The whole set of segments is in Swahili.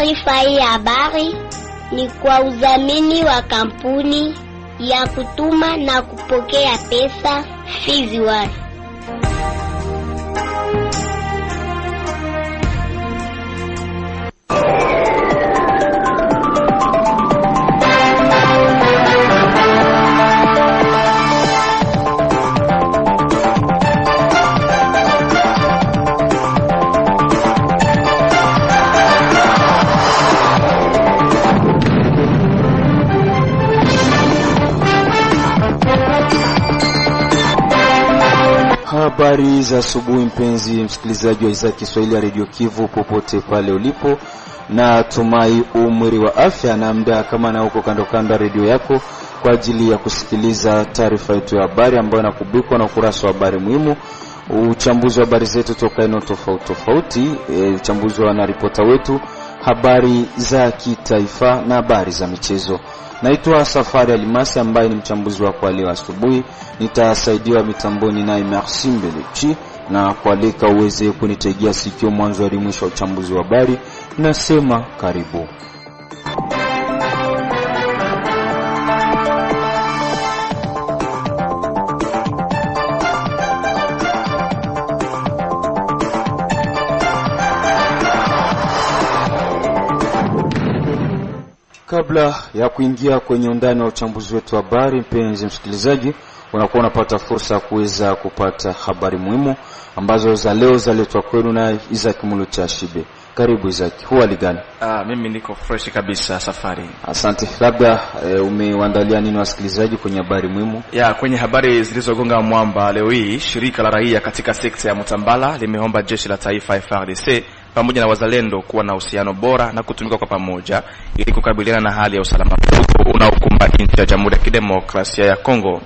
Taarifa hii habari ni kwa udhamini wa kampuni ya kutuma na kupokea pesa Fizi One. Habari za asubuhi mpenzi msikilizaji wa idhaa ya Kiswahili ya Radio Kivu popote pale ulipo, na tumai umri wa afya na muda kama na huko kando kando radio yako kwa ajili ya kusikiliza taarifa yetu ya habari ambayo inakubikwa na ukurasa wa habari muhimu, uchambuzi wa habari zetu toka eneo tofauti tofauti, uchambuzi wa ripota wetu, habari za kitaifa na habari za michezo. Naitwa Safari Alimasi ambaye ni mchambuzi wako leo asubuhi. Nitasaidiwa mitamboni na Merci Mbelechi, na kualika uweze kunitegea sikio mwanzo hadi mwisho wa uchambuzi wa habari. Nasema karibu. Kabla ya kuingia kwenye undani wa uchambuzi wetu wa habari, mpenzi msikilizaji, unakuwa unapata fursa ya kuweza kupata habari muhimu ambazo za leo zaletwa kwenu na Isaac Muluchashibe. Karibu Isaac, hali gani? Mimi niko fresh kabisa Safari. Asante. Labda umewaandalia nini wasikilizaji kwenye habari muhimu? Kwenye habari zilizogonga mwamba leo hii, shirika la raia katika sekta ya Mutambala limeomba jeshi la taifa FARDC pamoja na wazalendo kuwa na uhusiano bora na kutumika kwa pamoja ili kukabiliana na hali ya usalama mdogo unaokumba nchi ya Jamhuri ya Kidemokrasia ya Kongo.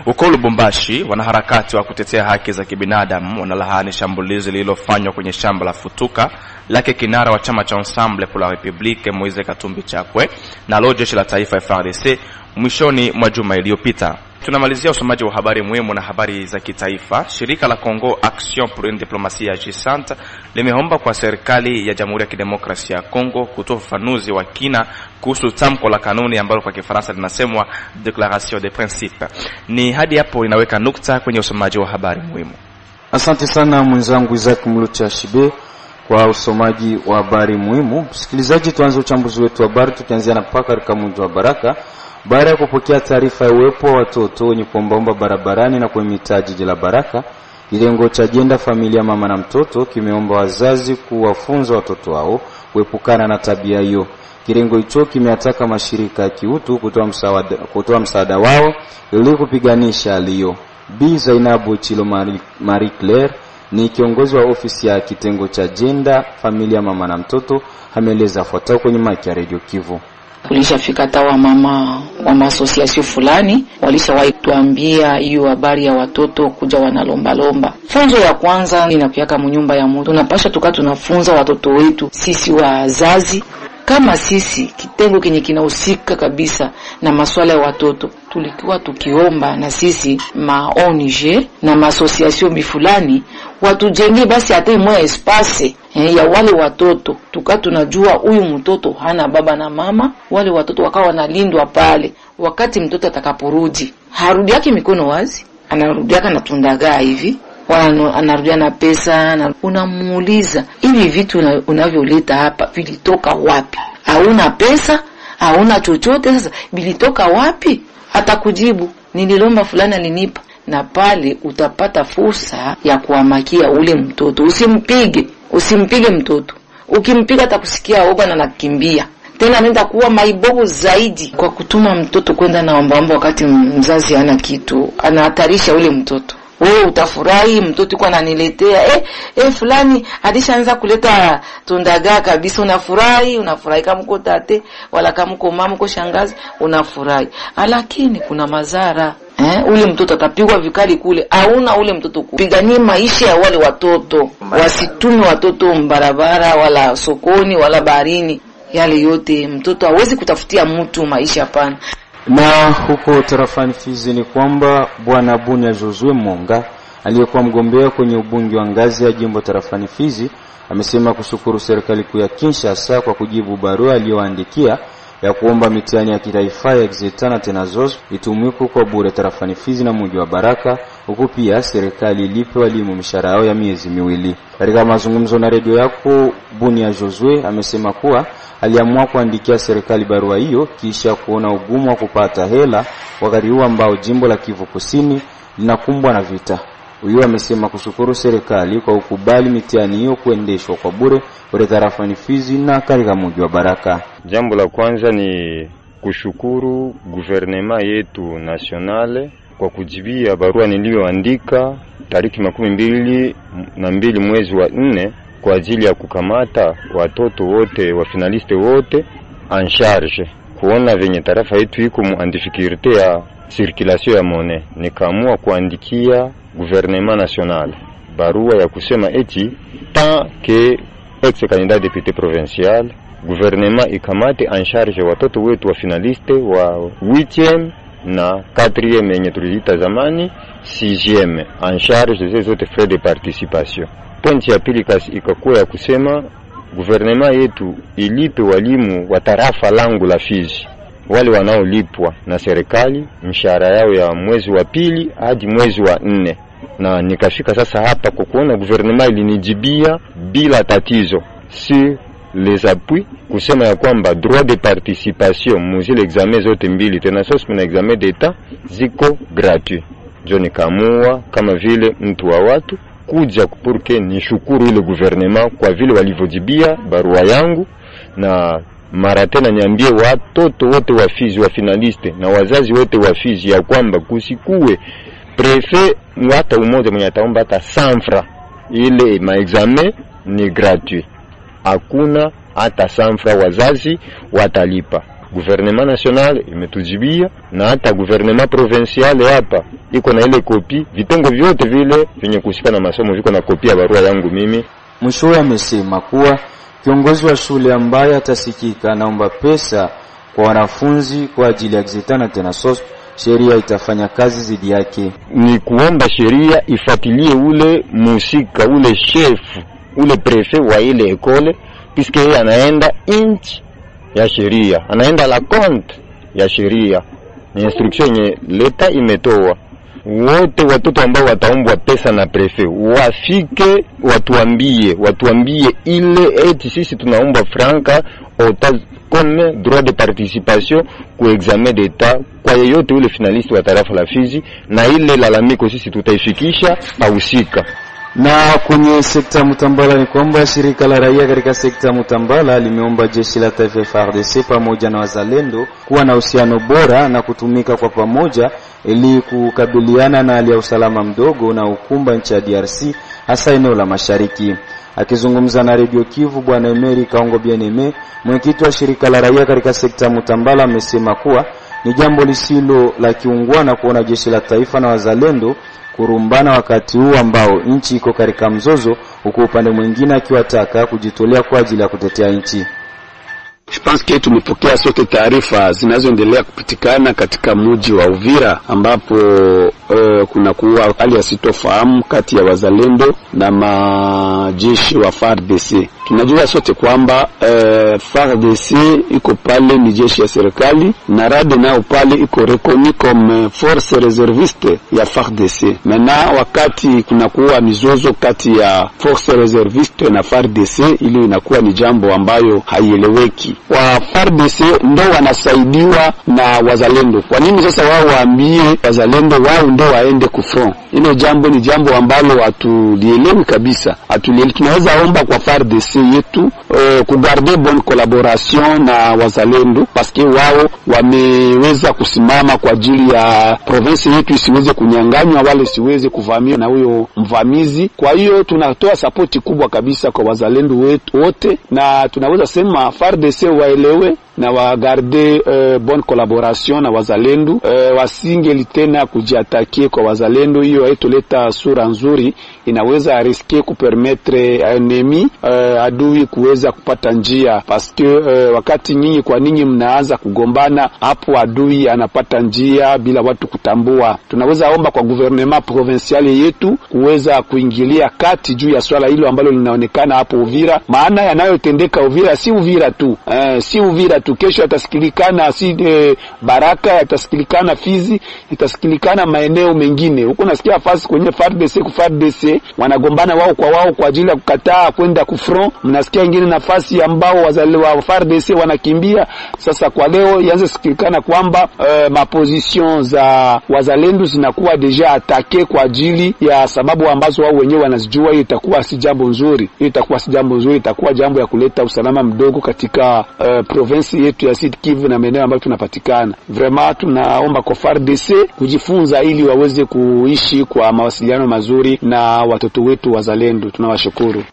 Huko Lubumbashi, wanaharakati wa kutetea haki za kibinadamu wanalaani shambulizi lililofanywa kwenye shamba la Futuka lake kinara wa chama cha Ensemble pour la République Moise Katumbi Chapwe na jeshi la taifa FARDC mwishoni mwa juma iliyopita. Tunamalizia usomaji wa habari muhimu na habari za kitaifa. Shirika la Congo Action pour une Diplomatie Agissante limeomba kwa serikali ya Jamhuri ya Kidemokrasia ya Kongo kutoa ufafanuzi wa kina kuhusu tamko la kanuni ambalo kwa Kifaransa linasemwa Declaration de Principe. Ni hadi hapo inaweka nukta kwenye usomaji wa habari muhimu. Asante sana mwenzangu Isaac Muluchashibe kwa usomaji wa habari muhimu. Msikilizaji, tuanze uchambuzi wetu wa habari tukianzia na paka katika mji wa Baraka. Baada ya kupokea taarifa ya uwepo wa watoto wenye kuombaomba barabarani na kwenye mitaa jiji la Baraka, kilengo cha Jenda Familia Mama na Mtoto kimeomba wazazi kuwafunza watoto wao kuepukana na tabia hiyo. Kilengo hicho kimeataka mashirika ya kiutu kutoa msaada wao ili kupiganisha hali hiyo. Bi Zainabu Chilo Marie Claire ni kiongozi wa ofisi ya kitengo cha Jenda Familia Mama na Mtoto, ameeleza fuatao kwenye mic ya Radio Kivu. Kulishafika tawa mama wa masosiasio fulani walishawahi tuambia hiyo habari ya watoto kuja wanalomba lomba. Funzo ya kwanza inakuweka mnyumba ya mtu. Tunapaswa tunafunza watoto wetu sisi wazazi, kama sisi kitengo kenye kinahusika kabisa na masuala ya watoto, tulikuwa tukiomba na sisi ONG na masosiasio fulani watujengee basi hata moja espace ya wale watoto, tunajua huyu mtoto hana baba na mama. Wale watoto wakawa wanalindwa pale, wakati mtoto atakaporudi harudi yake mikono wazi, anarudi yake na tundagaa hivi, anarudia na pesa, na unamuuliza hivi vitu unavyoleta hapa vilitoka wapi? Hauna pesa, hauna chochote, sasa vilitoka wapi? Atakujibu nililomba fulani alinipa. Na pale utapata fursa ya kuhamakia ule mtoto. Usimpige mtoto. Ukimpiga atakusikia oga na nakimbia. Tena nenda kuwa maibogo zaidi kwa kutuma mtoto kwenda na ombaomba wakati mzazi hana kitu. Anahatarisha ule mtoto. Wewe utafurahi mtoto kwa ananiletea fulani alishaanza kuleta tundagaa kabisa, unafurahi kama uko tate wala kama uko mama uko shangazi unafurahi. Lakini kuna madhara. Ule mtoto atapigwa vikali kule. Hauna ule mtoto kupigania maisha ya wale watoto. Wasitume watoto barabara wala sokoni wala baharini. Yale yote mtoto hawezi kutafutia mtu maisha, hapana. Na huko tarafani Fizi ni kwamba Bwana Bunia Josue Monga aliyekuwa mgombea kwenye ubunge wa ngazi ya jimbo tarafani Fizi, amesema kushukuru serikali kuu ya Kinshasa kwa kujibu barua aliyoandikia ya kuomba mitihani ya kitaifa ya Exeter na Tenazos itumike kwa bure tarafani Fizi na mji wa Baraka, huku pia serikali ilipe walimu mishahara yao ya miezi miwili. Katika mazungumzo na redio yako, Bunia Josue amesema kuwa aliamua kuandikia serikali barua hiyo kisha kuona ugumu wa kupata hela wakati huu ambao jimbo la Kivu Kusini linakumbwa na vita. Huyo amesema kushukuru serikali kwa ukubali mitihani hiyo kuendeshwa kwa bure kwa tarafani Fizi na katika mji wa Baraka. Jambo la kwanza ni kushukuru guvernema yetu nationale kwa kujibia barua niliyoandika tariki 22 mwezi wa 4 kwa ajili ya kukamata watoto wote wa finaliste wote en charge, kuona venye tarafa yetu iko mu difficulté ya circulation ya monnaie. Nikaamua kuandikia gouvernement national barua ya kusema eti tant que ex-candidat député provincial gouvernement ikamate en charge watoto wetu wa finaliste wa 8e na 4e yenye tuliita zamani 6e en charge zote frais de participation. Pointi ya pili kasi ikakuwa ya kusema gouvernement yetu ilipe walimu wa tarafa langu la Fizi, wale wanaolipwa na serikali mshahara yao ya mwezi wa pili hadi mwezi wa 4. Na nikafika sasa hapa kwa kuona gouvernement ilinijibia bila tatizo si les appuis kusema ya kwamba droit de participation muzile examen zote mbili tena sasa na examen d'etat ziko gratuit. Jo nikamua kama vile mtu wa watu kuja kupurke nishukuru ile gouvernement kwa vile walivyojibia barua yangu, na mara tena niambie watoto wote wa Fizi wa finaliste na wazazi wote wa Fizi ya kwamba kusikue prefet hata umoja mwenye ataomba hata 100 francs, ile maexamen ni gratuit, hakuna hata 100 francs wazazi watalipa. Gouvernement national imetujibia na hata gouvernement provincial hapa iko na ile kopi, vitengo vyote vile vyenye kushika na masomo viko na kopi ya barua yangu mimi. Mwisho amesema kuwa kiongozi wa shule ambaye atasikika naomba pesa kwa wanafunzi kwa ajili ya Exeter na Tenazos, sheria itafanya kazi zidi yake. Ni kuomba sheria ifuatilie ule musika, ule chef, ule prefet wa ile ekole, puisque yeye anaenda inch ya sheria, anaenda la compte ya sheria. Ni instruction yenye leta imetoa. Wote watoto ambao wataombwa pesa na prefet wafike watuambie ile eti sisi tunaomba franka comme droit de participation ku examen d'etat kwa yeyote ule finaliste wa tarafa la Fizi, na ile lalamiko sisi tutaifikisha ahusika. Na kwenye sekta Mutambala ni kwamba shirika la raia katika sekta Mutambala limeomba jeshi la taifa FARDC pamoja na wazalendo kuwa na uhusiano bora na kutumika kwa pamoja ili kukabiliana na hali ya usalama mdogo na ukumba nchi ya DRC hasa eneo la mashariki. Akizungumza na Radio Kivu, Bwana Emery Kaongo Bieneme, mwenyekiti wa shirika la raia katika sekta Mutambala, amesema kuwa ni jambo lisilo la kiungwana kuona jeshi la taifa na wazalendo kurumbana wakati huu ambao nchi iko katika mzozo, huku upande mwingine akiwataka kujitolea kwa ajili ya kutetea nchi. Je pense que tumepokea sote taarifa zinazoendelea kupitikana katika mji wa Uvira ambapo kuna kuwa hali ya sitofahamu kati ya wazalendo na majeshi wa FARDC. Tunajua sote kwamba FARDC iko pale ni jeshi ya serikali na RAD nao pale iko reconnue comme force réserviste ya FARDC. Maintenant wakati kuna kuwa mizozo kati ya force réserviste na FARDC, ili inakuwa ni jambo ambayo haieleweki. Wa FARDC ndio wanasaidiwa na wazalendo. Kwa nini sasa wao waambie wazalendo wao ndio waende kufront? Ile jambo ni jambo ambalo hatulielewi kabisa. Tunaweza omba kwa FARDC yetu kugarder bonne collaboration na wazalendo, paske wao wameweza kusimama kwa ajili ya province yetu isiweze kunyanganywa wale siweze kuvamiwa na huyo mvamizi. Kwa hiyo tunatoa support kubwa kabisa kwa wazalendo wetu wote, na tunaweza sema FARDC waelewe na wagarde bonne collaboration na wazalendo, wasingeli tena kujiatakie kwa wazalendo. Hiyo haitoleta sura nzuri inaweza riske kupermettre enemy adui kuweza kupata njia, paske wakati nyinyi kwa ninyi mnaanza kugombana, hapo adui anapata njia bila watu kutambua. Tunaweza omba kwa gouvernement provincial yetu kuweza kuingilia kati juu ya swala hilo ambalo linaonekana hapo Uvira, maana yanayotendeka Uvira si Uvira tu, si Uvira tu, kesho yatasikilikana Baraka, yatasikilikana Fizi, yatasikilikana maeneo mengine. Huko nasikia fasi kwenye FARDC wanagombana wao kwa ajili ya kukataa kwenda kufront. Mnasikia wengine nafasi ambao wazaliwa wa FARDC wanakimbia. Sasa kwa leo yanze sikilikana kwamba maposition za wazalendo zinakuwa deja atake kwa ajili ya sababu ambazo wao wenyewe wanazijua. Hiyo itakuwa si jambo nzuri, itakuwa jambo ya kuleta usalama mdogo katika province yetu ya Sud Kivu na maeneo ambayo tunapatikana. Vraiment tunaomba kwa FARDC kujifunza ili waweze kuishi kwa mawasiliano mazuri na watoto wetu wazalendo. Tunawashukuru.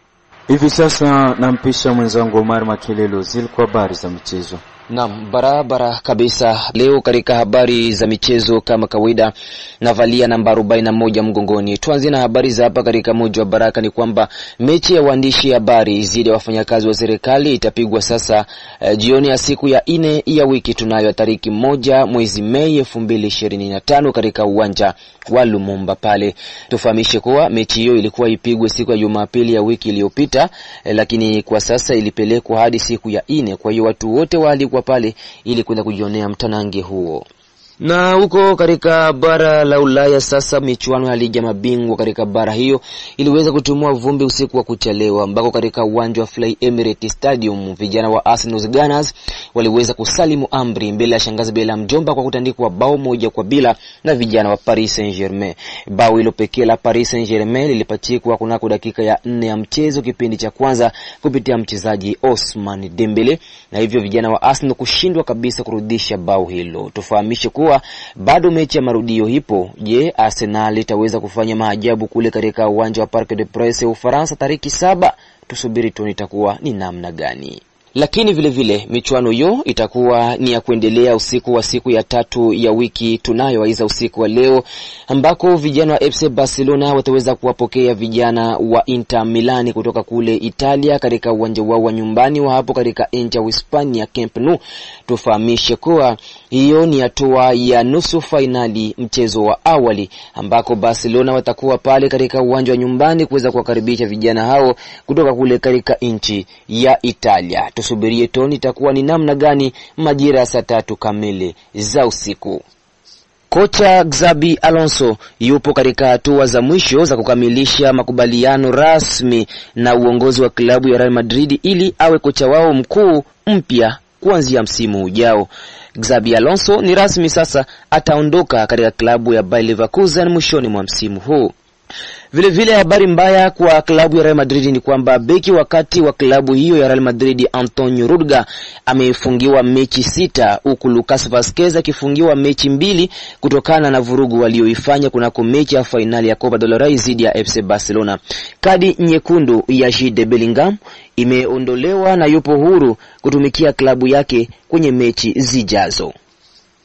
Hivi sasa nampisha mwenzangu Omar Makelelo zilikuwa habari za michezo. Naam, barabara kabisa. Leo katika habari za michezo kama kawaida navalia namba 41 mgongoni. Tuanze na habari za hapa katika mji wa Baraka. Ni kwamba mechi ya waandishi habari zidi ya wafanyakazi wa serikali itapigwa sasa jioni ya siku ya 4 ya wiki tunayo tariki 1 mwezi Mei 2025 katika uwanja wa Lumumba pale. Tufahamishe kuwa mechi hiyo ilikuwa ipigwe siku ya Jumapili ya wiki iliyopita, lakini kwa sasa ilipelekwa hadi siku ya 4. Kwa hiyo watu wote walikuwa pale ili kwenda kujionea mtanange huo. Na huko katika bara la Ulaya sasa michuano ya ligi ya mabingwa katika bara hiyo iliweza kutumua vumbi usiku wa kuchelewa, ambako katika uwanja wa Fly Emirates Stadium vijana wa Arsenal Gunners waliweza kusalimu amri mbele ya shangazi bila mjomba kwa kutandikwa bao 1-0 na vijana wa Paris Saint-Germain. Bao hilo pekee la Paris Saint-Germain lilipachikwa kunako dakika ya 4 ya mchezo kipindi cha kwanza kupitia mchezaji Ousmane Dembele, na hivyo vijana wa Arsenal kushindwa kabisa kurudisha bao hilo. Tufahamishe kuwa bado mechi ya marudio ipo. Je, Arsenal itaweza kufanya maajabu kule katika uwanja wa Parc des Princes Ufaransa tariki 7? Tusubiri tuone itakuwa ni namna gani. Lakini vile vile michuano hiyo itakuwa ni ya kuendelea usiku wa siku ya 3 ya wiki tunayo aiza usiku wa leo, ambako vijana wa FC Barcelona wataweza kuwapokea vijana wa Inter Milan kutoka kule Italia katika uwanja wao wa nyumbani wa hapo katika nchi ya Hispania Camp Nou. Tufahamishe kuwa hiyo ni hatua ya nusu finali mchezo wa awali, ambako Barcelona watakuwa pale katika uwanja wa nyumbani kuweza kuwakaribisha vijana hao kutoka kule katika nchi ya Italia. Tusubirie toni itakuwa ni namna gani majira ya saa 3 kamili za usiku. Kocha Xabi Alonso yupo katika hatua za mwisho za kukamilisha makubaliano rasmi na uongozi wa klabu ya Real Madrid ili awe kocha wao mkuu mpya kuanzia msimu ujao. Xabi Alonso ni rasmi sasa ataondoka katika klabu ya Bayer Leverkusen mwishoni mwa msimu huu. Vile vile habari mbaya kwa klabu ya Real Madrid ni kwamba beki wakati wa klabu hiyo ya Real Madrid Antonio Rudiger amefungiwa mechi 6, huku Lucas Vazquez akifungiwa mechi 2 kutokana na vurugu walioifanya kunako mechi ya finali ya Copa del Rey dhidi ya FC Barcelona. Kadi nyekundu ya Jude Bellingham imeondolewa na yupo huru kutumikia klabu yake kwenye mechi zijazo.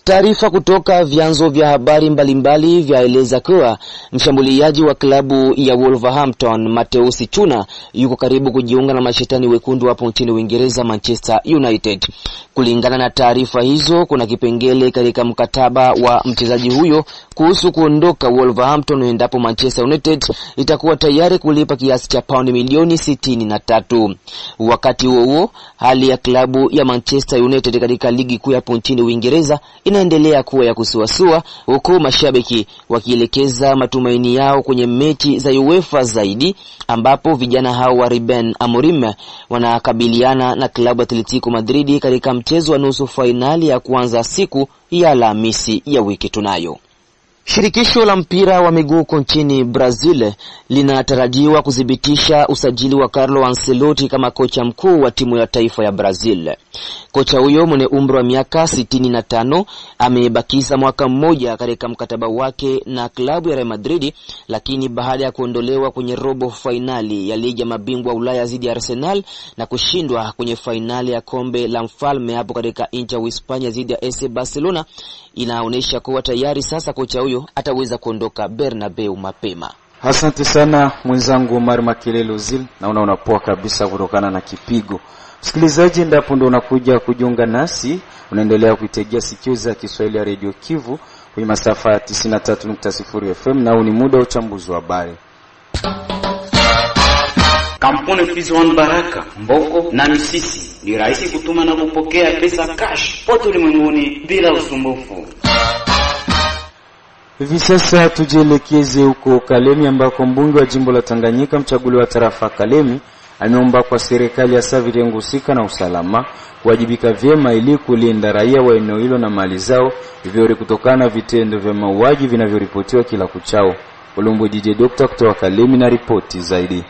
Taarifa kutoka vyanzo vya habari mbalimbali vyaeleza kuwa mshambuliaji wa klabu ya Wolverhampton Mateus Cunha yuko karibu kujiunga na mashetani wekundu hapo nchini Uingereza Manchester United. Kulingana na taarifa hizo, kuna kipengele katika mkataba wa mchezaji huyo kuhusu kuondoka Wolverhampton endapo Manchester United itakuwa tayari kulipa kiasi cha paundi milioni 63. Wakati huo hali ya klabu ya Manchester United katika ligi kuu hapo nchini Uingereza inaendelea kuwa ya kusuasua, huku mashabiki wakielekeza matumaini yao kwenye mechi za UEFA zaidi, ambapo vijana hao wa Ruben Amorim wanakabiliana na klabu Atletico Madrid katika mchezo wa nusu finali ya kwanza siku ya Alhamisi ya wiki tunayo. Shirikisho la mpira wa miguu nchini Brazil linatarajiwa kudhibitisha usajili wa Carlo Ancelotti kama kocha mkuu wa timu ya taifa ya Brazil. Kocha huyo mwenye umri wa miaka 65 amebakiza mwaka mmoja katika mkataba wake na klabu ya Real Madrid, lakini baada ya kuondolewa kwenye robo finali ya ligi ya mabingwa Ulaya dhidi ya Arsenal na kushindwa kwenye finali ya kombe la mfalme hapo katika nchi ya Hispania dhidi ya FC Barcelona, inaonyesha kuwa tayari sasa kocha huyo ataweza kuondoka Bernabeu mapema. Asante sana mwenzangu Omar Makelele Uzil, naona unapoa kabisa kutokana na kipigo. Msikilizaji, ndapo ndo unakuja kujiunga nasi, unaendelea kuitegea sikio za Kiswahili ya Radio Kivu kwenye masafa ya 93.0 FM, na ni muda wa uchambuzi wa habari. Kampuni Fizi One Baraka, Mboko na Misisi ni rahisi kutuma na kupokea pesa cash pote ulimwenguni bila usumbufu. Hivi sasa tujielekeze huko Kalemi ambako mbunge wa jimbo la Tanganyika mchaguliwa wa tarafa Kalemi ameomba kwa serikali ya Savile ngusika na usalama kuwajibika vyema ili kulinda raia wa eneo hilo na mali zao hivyo kutokana na vitendo vya mauaji vinavyoripotiwa kila kuchao. Olombo DJ Dr. kutoka Kalemi na ripoti zaidi.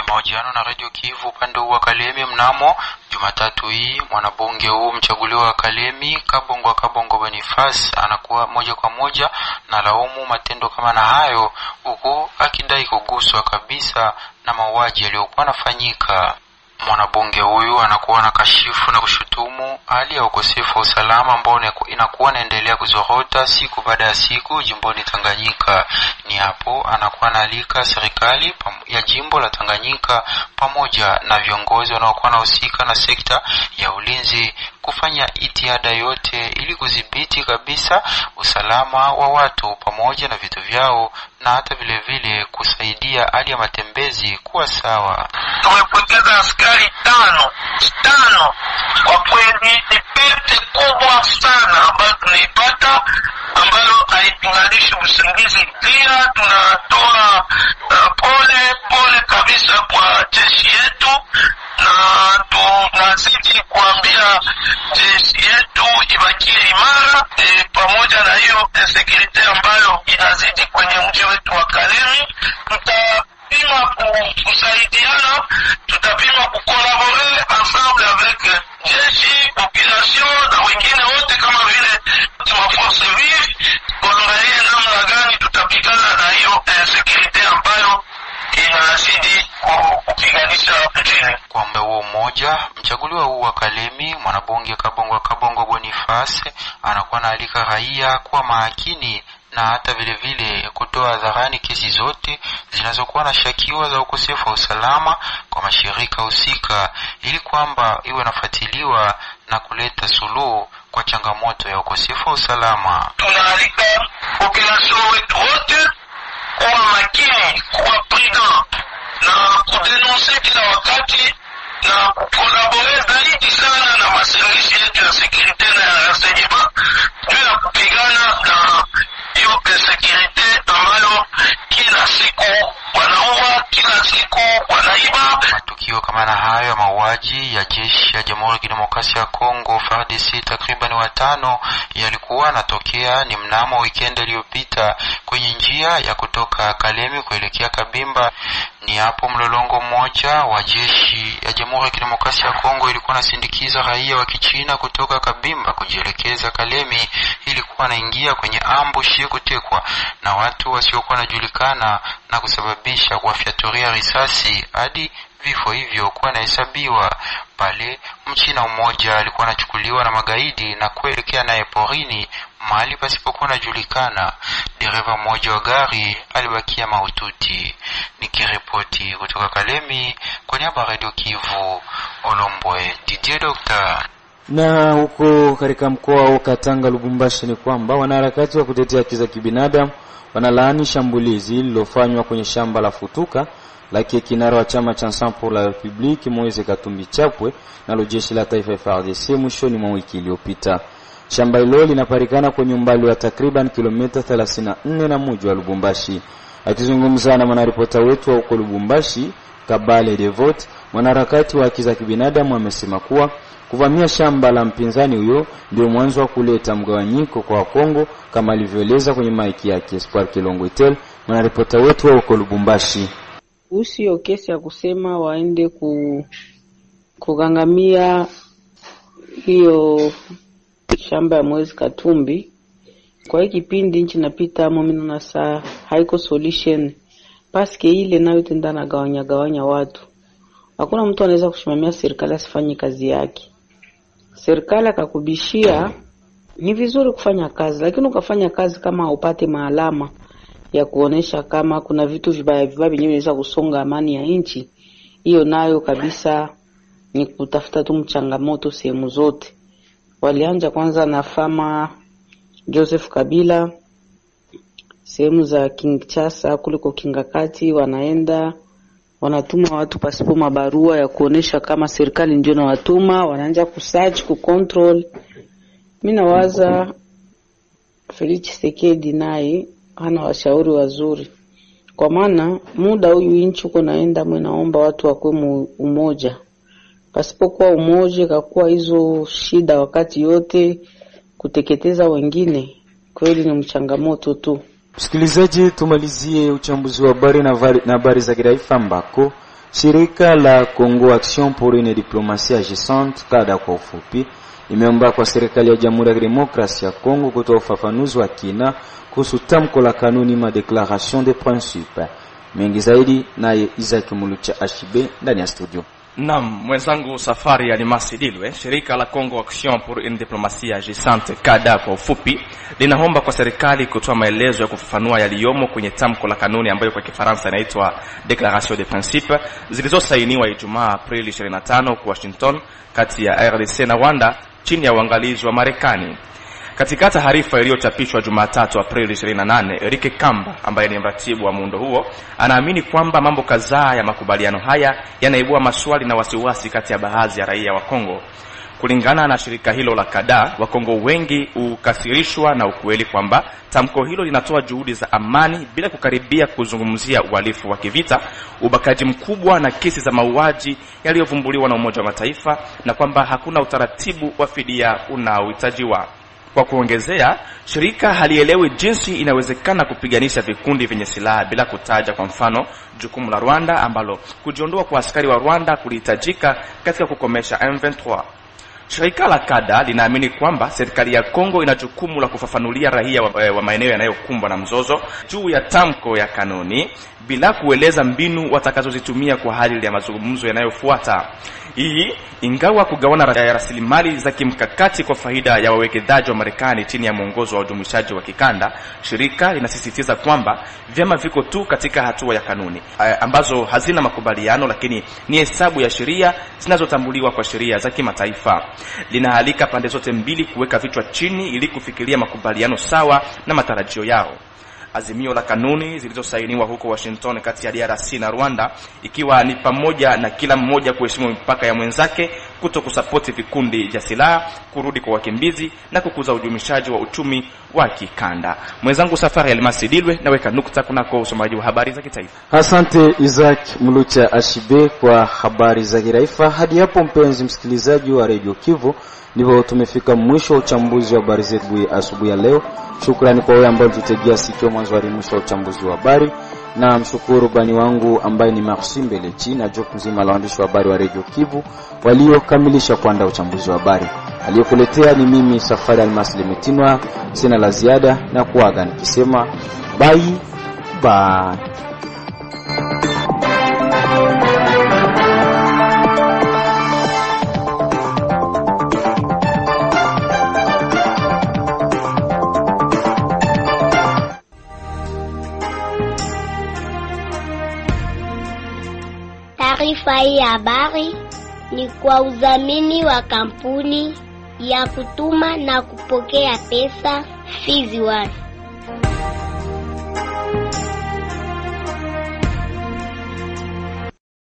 Mahojiano na Radio Kivu upande wa Kalemi mnamo Jumatatu hii, mwanabunge huu mchaguliwa wa Kalemi Kabongo Boniface anakuwa moja kwa moja na laumu matendo kama na hayo, huko akidai kuguswa kabisa na mauaji yaliyokuwa yanafanyika. Mwanabunge huyu anakuwa na kashifu na kushutumu hali ya ukosefu wa usalama ambao inakuwa inaendelea kuzorota siku baada ya siku jimboni Tanganyika. Ni hapo anakuwa analika serikali ya jimbo la Tanganyika pamoja na viongozi wanaokuwa nahusika na sekta ya ulinzi kufanya jitihada yote ili kudhibiti kabisa usalama wa watu pamoja na vitu vyao, na hata vile vile kusaidia hali ya matembezi kuwa sawa. Tumepoteza askari tano. Kwa kweli ni pete kubwa sana ambayo tunaipata, ambayo haitunganishi usingizi. Pia tunatoa pole kabisa kwa jeshi yetu, na tunazidi kuambia jeshi yetu ibakie imara, pamoja na hiyo security ambayo inazidi kwenye mji wetu wa Kalemi. Tutapima kusaidiana, tutapima kukolabore ensemble avec jeshi, population na wengine wote kama vile force vive, kuangalia namna gani tutapigana na hiyo security ambayo inazidi kupiganisha nchini. Kwa muda huo mmoja, mchaguliwa huu wa Kalemi mwanabunge Kabongo Boniface anakuwa anaalika raia kuwa makini na hata vile vile kutoa hadharani kesi zote zinazokuwa na shakiwa za ukosefu wa usalama kwa mashirika husika ili kwamba iwe nafuatiliwa na kuleta suluhu kwa changamoto ya ukosefu wa usalama. Tunaalika population wetu wote kuwa makini, kuwa prudent na kudenonse kila wakati na kukolabore zaidi sana na maservisi yetu ya security na ya renseignement juu ya kupigana na hiyo security ambayo kila siku wanaua, kila siku wanaiba. Matukio kama na hayo ya mauaji ya jeshi ya Jamhuri ya Kidemokrasia ya Kongo FARDC takriban 5 yalikuwa yanatokea ni mnamo weekend iliyopita kwenye njia ya kutoka Kalemi kuelekea Kabimba. Ni hapo mlolongo mmoja wa jeshi ya Jamhuri ya Kidemokrasia ya Kongo ilikuwa nasindikiza raia wa Kichina kutoka Kabimba kujielekeza Kalemi, ilikuwa naingia kwenye ambush kutekwa na watu wasiokuwa najulikana na kusababisha kuwafyatulia risasi hadi vifo hivyo kuwa nahesabiwa. Pale Mchina mmoja alikuwa anachukuliwa na magaidi na kuelekea naye porini mahali pasipokuwa najulikana. Dereva mmoja wa gari alibakia mahututi. Nikiripoti kutoka Kalemi kwa niaba ya Radio Kivu, Olombwe DJ Dr. Na huko katika mkoa wa Katanga Lubumbashi ni kwamba wanaharakati wa kutetea haki za kibinadamu wanalaani shambulizi lililofanywa kwenye shamba la Futuka la kinara wa chama cha Ensemble pour la République Moise Katumbi Chapwe na jeshi la taifa FARDC mwishoni mwa wiki iliyopita. Shamba hilo linapatikana kwenye umbali wa takriban kilomita 34 na mji wa Lubumbashi. Akizungumza na mwanaripota wetu wa huko Lubumbashi, Kabale Devot, mwanaharakati wa haki za kibinadamu amesema kuwa kuvamia shamba la mpinzani huyo ndio mwanzo wa kuleta mgawanyiko kwa Kongo, kama alivyoeleza kwenye maiki yake Espoir Kilongwetel, mwanaripota wetu wa huko Lubumbashi. Usio kesi ya kusema waende kugangamia hiyo shamba ya Moise Katumbi. Kwa hiki kipindi nchi napita mimi na saa haiko solution. Paske ile nayo tenda na gawanya watu. Hakuna mtu anaweza kushimamia serikali asifanye kazi yake. Serikali akakubishia ni vizuri kufanya kazi, lakini ukafanya kazi kama upate maalama ya kuonesha kama kuna vitu vibaya vibaya vyenyewe vinaweza kusonga amani ya nchi. Hiyo nayo kabisa ni kutafuta tu mchangamoto sehemu zote. Walianja kwanza na Fama Joseph Kabila sehemu za Kinshasa kuliko Kingakati, wanaenda wanatuma watu pasipo mabarua ya kuonesha kama serikali ndio na watuma, wanaanza kusearch kucontrol. Mimi nawaza Felix Tshisekedi naye hana washauri wazuri, kwa maana muda huyu nchi uko naenda mwenaomba watu wakwe umoja. Pasipokuwa umoja kakuwa hizo shida wakati yote kuteketeza wengine, kweli ni mchangamoto tu. Msikilizaji, tumalizie uchambuzi wa habari na habari za kitaifa ambako shirika la Congo Action pour une diplomatie agissante CADA kwa ufupi imeomba kwa serikali ya Jamhuri ya Demokrasia ya Kongo kutoa ufafanuzi wa kina kuhusu tamko la kanuni ma declaration de principe. Mengi zaidi naye Isaac Mulucha Ashibe ndani ya studio. Naam, mwenzangu Safari Alimasi Dilwe. Shirika la Congo Action pour une diplomatie agissante CADA kwa ufupi linaomba kwa serikali kutoa maelezo ya kufafanua yaliyomo kwenye tamko la kanuni ambayo kwa Kifaransa inaitwa Declaration de Principe zilizosainiwa Ijumaa Aprili 25 kwa Washington kati ya RDC na Rwanda chini ya uangalizi wa Marekani. Katika taarifa iliyochapishwa Jumatatu Aprili 28, Eric Kamba ambaye ni mratibu wa muundo huo anaamini kwamba mambo kadhaa ya makubaliano haya yanaibua maswali na wasiwasi kati ya baadhi ya raia wa Kongo. Kulingana na shirika hilo la CADA, Wakongo wengi ukasirishwa na ukweli kwamba tamko hilo linatoa juhudi za amani bila kukaribia kuzungumzia uhalifu wa kivita, ubakaji mkubwa na kesi za mauaji yaliyovumbuliwa na Umoja wa Mataifa, na kwamba hakuna utaratibu wa fidia unaohitajiwa. Kwa kuongezea, shirika halielewi jinsi inawezekana kupiganisha vikundi vyenye silaha bila kutaja kwa mfano jukumu la Rwanda ambalo kujiondoa kwa askari wa Rwanda kulihitajika katika kukomesha M23. Shirika la CADA linaamini kwamba serikali ya Kongo ina jukumu la kufafanulia raia wa maeneo yanayokumbwa na mzozo juu ya tamko ya kanuni bila kueleza mbinu watakazozitumia kwa hali ya mazungumzo yanayofuata. Hii ingawa kugawana rasilimali za kimkakati kwa faida ya wawekezaji wa Marekani chini ya mwongozo wa ujumuishaji wa kikanda, shirika linasisitiza kwamba vyama viko tu katika hatua ya kanuni ambazo hazina makubaliano, lakini ni hesabu ya sheria zinazotambuliwa kwa sheria za kimataifa. Linaalika pande zote mbili kuweka vichwa chini ili kufikiria makubaliano sawa na matarajio yao. Azimio la kanuni zilizosainiwa huko Washington kati ya DRC na Rwanda, ikiwa ni pamoja na kila mmoja kuheshimu mipaka ya mwenzake, kutokusapoti vikundi vya silaha, kurudi kwa wakimbizi na kukuza ujumishaji wa uchumi wa kikanda. Mwenzangu Safari Almasi Dilwe naweka nukta kunako usomaji wa habari za kitaifa. Asante Isaac Mulucha Ashibe kwa habari za kitaifa. Hadi hapo mpenzi msikilizaji wa Radio Kivu, ndivyo tumefika mwisho wa uchambuzi wa habari zetu asubuhi ya leo. Shukrani kwa wewe ambao tutegea sikio mwanzo hadi mwisho wa uchambuzi wa habari, na mshukuru bani wangu ambaye ni Maxime Belechi na jopo nzima la waandishi wa habari wa Radio Kivu waliokamilisha kuandaa uchambuzi wa habari. Aliyokuletea ni mimi Safari Almasi Limetinwa. Sina la ziada na kuaga nikisema bye bye. Taarifa hii ya habari ni kwa udhamini wa kampuni ya kutuma na kupokea pesa Fizi One.